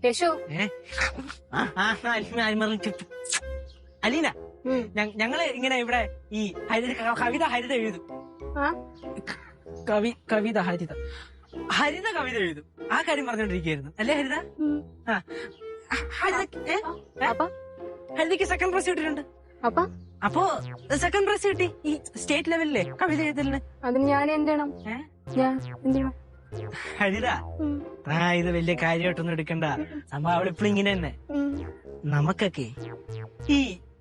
യേശു അലീന, ഞങ്ങള് ഇങ്ങനെ ഇവിടെ ഈ കവിത ഹരിത എഴുതും. കവിത ഹരിത കവിത എഴുതും. ആ കാര്യം പറഞ്ഞോണ്ടിരിക്കുകയായിരുന്നു അല്ലേ ഹരിത? ഹരിതയ്ക്ക് സെക്കൻഡ് പ്രൈസ് കിട്ടിയിട്ടുണ്ട്. അപ്പോ സെക്കൻഡ് പ്രൈസ് കിട്ടി ഈ സ്റ്റേറ്റ് ലെവലിലെ കവിത എഴുതലിന്. അതിന് ഞാൻ എന്ത് ചെയ്യണം? ഹരിത, ഇത് വലിയ കാര്യമായിട്ടൊന്നും എടുക്കണ്ട. സംഭവം അവളിപ്പോഴും ഇങ്ങനെ തന്നെ. നമുക്കൊക്കെ ഈ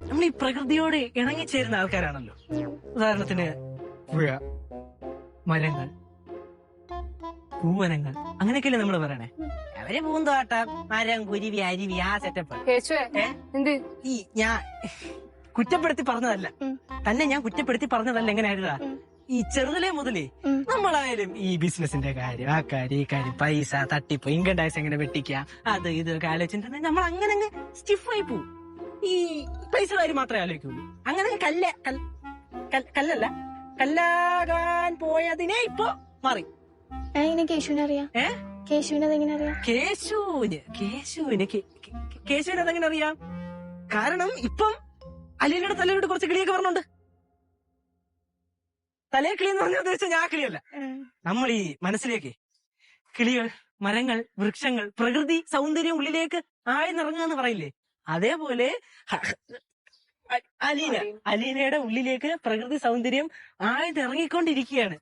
നമ്മൾ ഈ പ്രകൃതിയോട് ഇണങ്ങിച്ചേരുന്ന ആൾക്കാരാണല്ലോ. ഉദാഹരണത്തിന് പുഴ, മരങ്ങൾ, പൂവനങ്ങൾ, അങ്ങനെയൊക്കെയല്ലേ നമ്മള് പറയണേ. അവര് പൂന്തോട്ടം, മരം, കുരുവി, അരുവി, ആ സെറ്റപ്പ്. ഈ ഞാൻ കുറ്റപ്പെടുത്തി പറഞ്ഞതല്ല, തന്നെ ഞാൻ കുറ്റപ്പെടുത്തി പറഞ്ഞതല്ല. എങ്ങനെയായിരുന്നാ ഈ ചെറുതലേ മുതലേ നമ്മളായാലും ഈ ബിസിനസിന്റെ കാര്യം, ആ കാര്യം, ഈ കാര്യം, പൈസ തട്ടിപ്പ്, ഇൻകം ടാക്സ് എങ്ങനെ വെട്ടിക്കാം, അത് ഇതൊക്കെ ആലോചിച്ചിട്ടുണ്ടെങ്കിൽ നമ്മൾ അങ്ങനെ അങ്ങ് സ്റ്റിഫായി പോവും. ഈ പൈസ കാര്യം മാത്രമേ ആലോചിക്കുള്ളൂ. അങ്ങനെ കല്ലല്ല കല്ലാകാൻ പോയതിനെ ഇപ്പൊ മാറി. കേശുവിനെ അറിയാം. കേശുവിനെ അതെങ്ങനെ അറിയാം? കാരണം ഇപ്പം അലീനയുടെ തലയോട് കുറച്ച് കിളിയൊക്കെ പറഞ്ഞുണ്ട്. തലയെ കിളി എന്ന് പറഞ്ഞ ഉദ്ദേശിച്ച ഞാൻ കിളിയല്ല. നമ്മൾ ഈ മനസ്സിലേക്ക് കിളികൾ, മരങ്ങൾ, വൃക്ഷങ്ങൾ, പ്രകൃതി സൗന്ദര്യം ഉള്ളിലേക്ക് ആഴ്ന്നിറങ്ങുക എന്ന് പറയില്ലേ, അതേപോലെ അലീനയുടെ ഉള്ളിലേക്ക് പ്രകൃതി സൗന്ദര്യം ആഴ്ന്നിറങ്ങിക്കൊണ്ടിരിക്കുകയാണ്.